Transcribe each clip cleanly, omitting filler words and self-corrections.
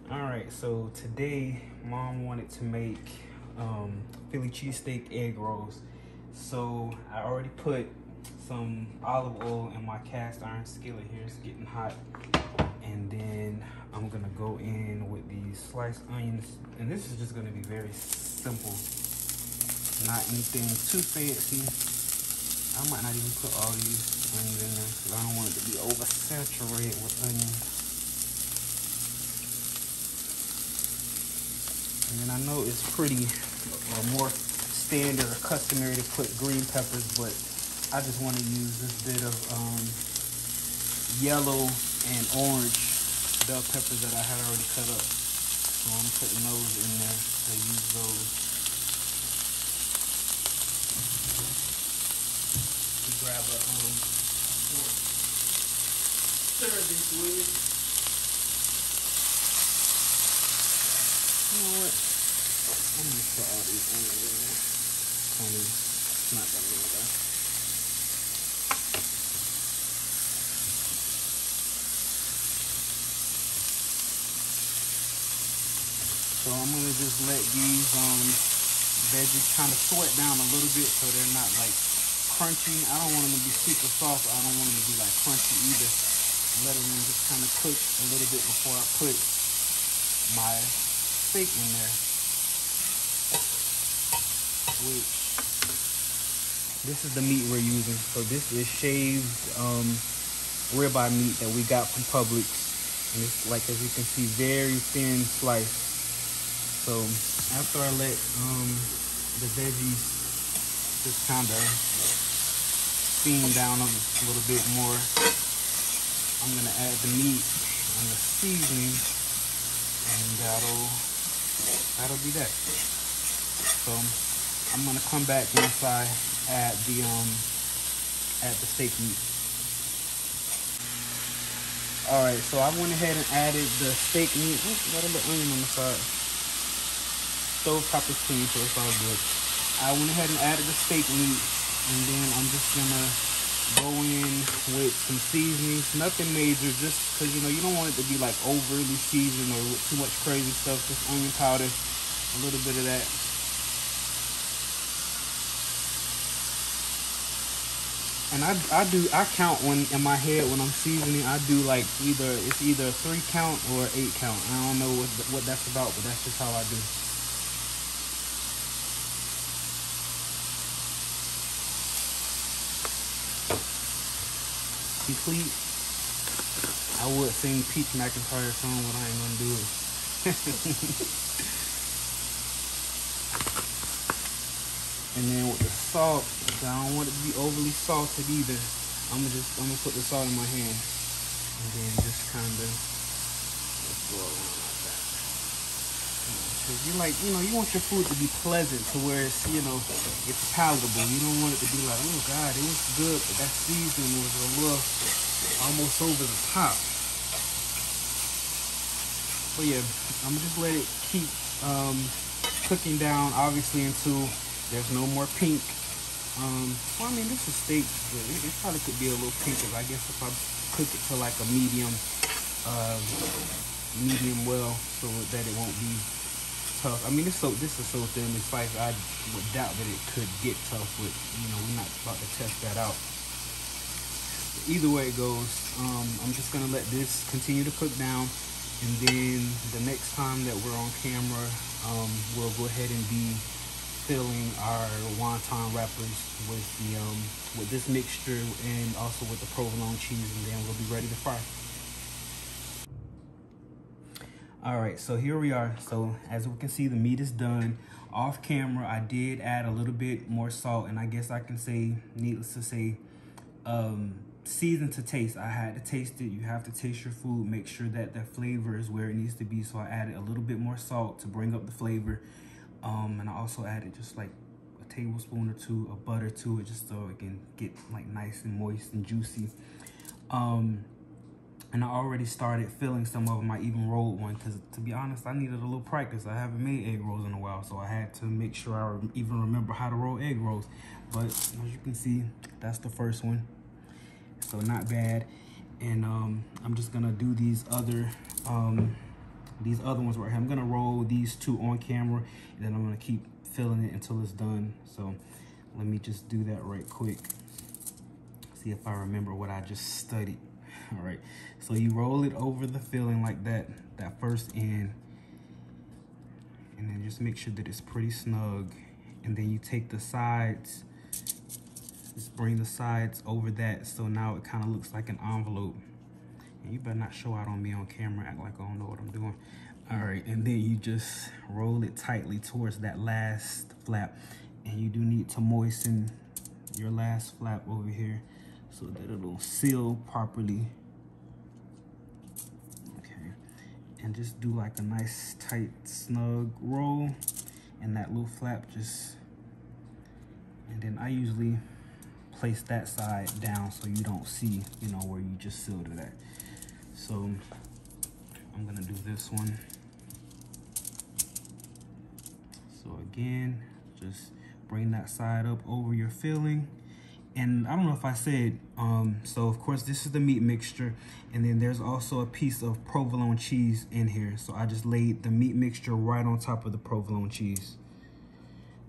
All right, so today mom wanted to make Philly cheesesteak egg rolls. So I already put some olive oil in my cast iron skillet here. It's getting hot. And then I'm gonna go in with these sliced onions. And this is just gonna be very simple, not anything too fancy. I might not even put all these onions in there because I don't want it to be oversaturated with onions. And then I know it's pretty more standard or customary to put green peppers, but I just want to use this bit of yellow and orange bell peppers that I had already cut up. So I'm putting those in there to use those. We grab a stir this with. You know what? I'm gonna put all these onions in there. It's not that many though. So I'm gonna just let these veggies kind of sweat down a little bit so they're not like crunchy. I don't want them to be super soft. I don't want them to be like crunchy either. Let them just kind of cook a little bit before I put my steak in there. Which this is the meat we're using. So this is shaved ribeye meat that we got from Publix, and it's like, as you can see, very thin slice. So after I let the veggies just kind of steam down a little bit more, I'm gonna add the meat and the seasoning, and that'll be that. So I'm gonna come back once I add the steak meat. All right, so I went ahead and added the steak meat. Ooh, got a little onion on the side. Stove top is clean, so it's all good. I went ahead and added the steak meat, and then I'm just gonna go in with some seasonings. Nothing major, just because you don't want it to be like overly seasoned or with too much crazy stuff. Just onion powder, a little bit of that. And I count when in my head when I'm seasoning. I do like it's either a 3 count or 8 count. I don't know what that's about, but that's just how I do. Complete. I would sing Peach McIntyre song, but I ain't gonna do it. And then with the salt, I don't want it to be overly salted either. I'm gonna put the salt in my hand, and then just kind of go around like that. Cause you want your food to be pleasant to where it's it's palatable. You don't want it to be like, oh God, it was good, but that seasoning was a little almost over the top. But yeah, I'm just let it keep cooking down, obviously, until there's no more pink. Well, I mean, this is steak, but it probably could be a little pinker. I guess if I cook it to like a medium well, so that it won't be tough. I mean, this is so thinly spiced. I would doubt that it could get tough, but we're not about to test that out. Either way it goes, I'm just gonna let this continue to cook down, and then the next time that we're on camera, we'll go ahead and be filling our wonton wrappers with this mixture and also with the provolone cheese, and then we'll be ready to fry. All right, so here we are. So as we can see, the meat is done. Off camera, I did add a little bit more salt, and I guess I can say, needless to say, season to taste. I had to taste it. You have to taste your food, make sure that the flavor is where it needs to be. So I added a little bit more salt to bring up the flavor. And I also added just like a tablespoon or 2 of butter to it, just so it can get like nice and moist and juicy. And I already started filling some of them. I even rolled one because, to be honest, I needed a little practice. I haven't made egg rolls in a while, so I had to make sure I even remember how to roll egg rolls. But as you can see, that's the first one. So not bad. And I'm just gonna do these other these other ones right here. I'm gonna roll these two on camera, and then I'm gonna keep filling it until it's done. So let me just do that right quick. See if I remember what I just studied. All right, so you roll it over the filling like that, that first end, and then just make sure that it's pretty snug. And then you take the sides, just bring the sides over that, so now it kind of looks like an envelope. And you better not show out on me on camera, act like I don't know what I'm doing. All right, and then you just roll it tightly towards that last flap. And you do need to moisten your last flap over here so that it'll seal properly. Okay, and just do like a nice tight snug roll, and that little flap just, and then I usually place that side down so you don't see, you know, where you just sealed it at. So I'm gonna do this one. So again, just bring that side up over your filling. And I don't know if I said, so of course this is the meat mixture, and then there's also a piece of provolone cheese in here. So I just laid the meat mixture right on top of the provolone cheese.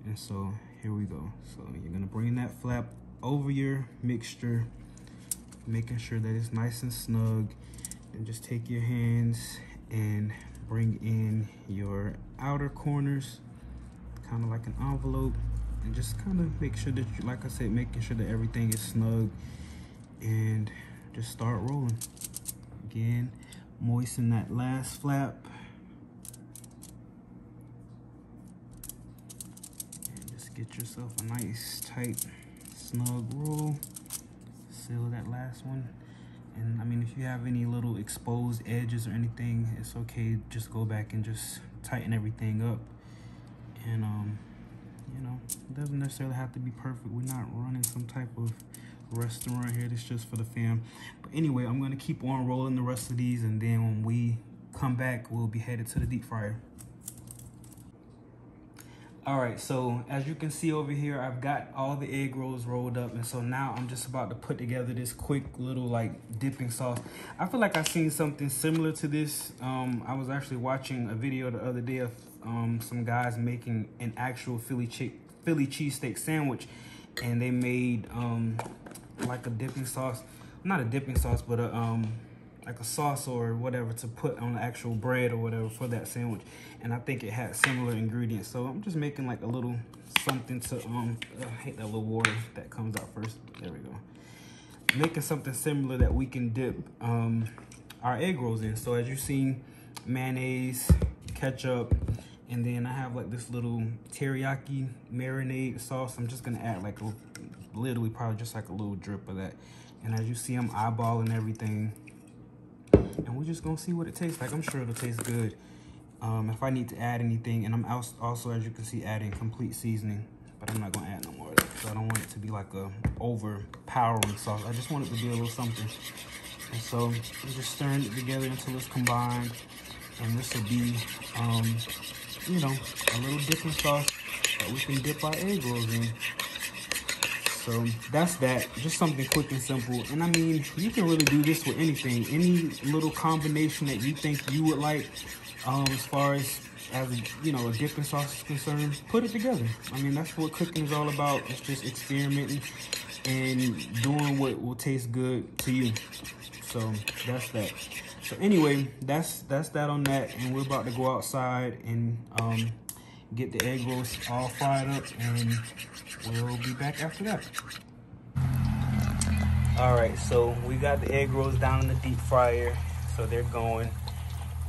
And so here we go. So you're gonna bring that flap over your mixture, making sure that it's nice and snug. And just take your hands and bring in your outer corners, kind of like an envelope. And just kind of make sure that you, like I said, making sure that everything is snug, and just start rolling. Again, moisten that last flap. And just get yourself a nice, tight, snug roll. Seal that last one. And I mean, if you have any little exposed edges or anything, it's okay. Just go back and just tighten everything up. And you know, it doesn't necessarily have to be perfect. We're not running some type of restaurant here. This is just for the fam. But anyway, I'm gonna keep on rolling the rest of these, and then when we come back, we'll be headed to the deep fryer. All right, so as you can see over here, I've got all the egg rolls rolled up, and so now I'm just about to put together this quick little like dipping sauce. I feel like I've seen something similar to this. I was actually watching a video the other day of some guys making an actual Philly cheesesteak sandwich, and they made like a dipping sauce, not a dipping sauce, but a like a sauce or whatever to put on the actual bread or whatever for that sandwich. And I think it had similar ingredients. So I'm just making like a little something to, I hate that little water that comes out first. There we go. Making something similar that we can dip our egg rolls in. So as you've seen, mayonnaise, ketchup, and then I have like this little teriyaki marinade sauce. I'm just gonna add like literally probably just like a little drip of that. And as you see, I'm eyeballing everything. And we're just gonna see what it tastes like. I'm sure it'll taste good. If I need to add anything, and I'm also, as you can see, adding complete seasoning, but I'm not gonna add no more of that. So I don't want it to be like a overpowering sauce. I just want it to be a little something. And so I'm just stirring it together until it's combined. And this will be, you know, a little dipping sauce that we can dip our egg rolls in. So that's that, just something quick and simple. And I mean, you can really do this with anything, any little combination that you think you would like, as far as you know, a dipping sauce is concerned, put it together. I mean, that's what cooking is all about. It's just experimenting and doing what will taste good to you. So that's that. So anyway, that's that on that, and we're about to go outside and get the egg rolls all fried up, and we'll be back after that. All right, so we got the egg rolls down in the deep fryer, so they're going,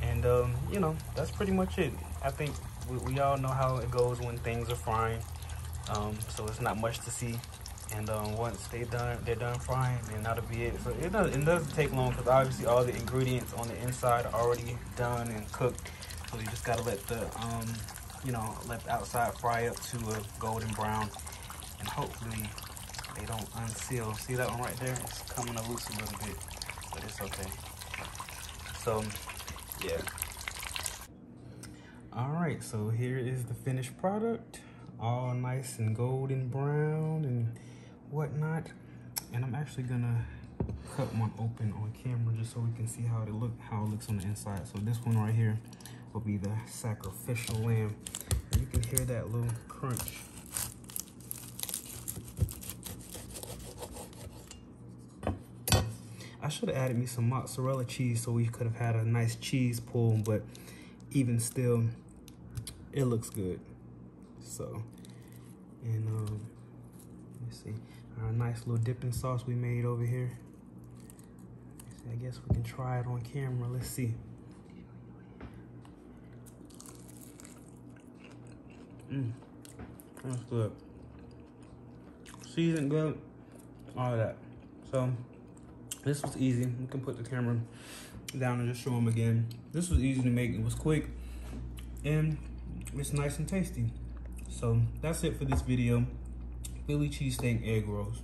and you know, that's pretty much it. I think we all know how it goes when things are frying, so it's not much to see. And once they're done frying, and that'll be it. So it doesn't take long, because obviously all the ingredients on the inside are already done and cooked. So you just gotta let the you know, let the outside fry up to a golden brown, and hopefully they don't unseal. See that one right there? It's coming loose a little bit, but it's okay. So yeah. All right, so here is the finished product, all nice and golden brown and whatnot. And I'm actually gonna cut one open on camera just so we can see how it looks on the inside. So this one right here, will be the sacrificial lamb. And you can hear that little crunch. I should have added me some mozzarella cheese so we could have had a nice cheese pull, but even still, it looks good. So, and let's see, our nice little dipping sauce we made over here. I guess we can try it on camera. Let's see. That's good. Seasoned good, all of that. So this was easy. We can put the camera down and just show them again. This was easy to make. It was quick and it's nice and tasty. So that's it for this video. Philly cheesesteak egg rolls.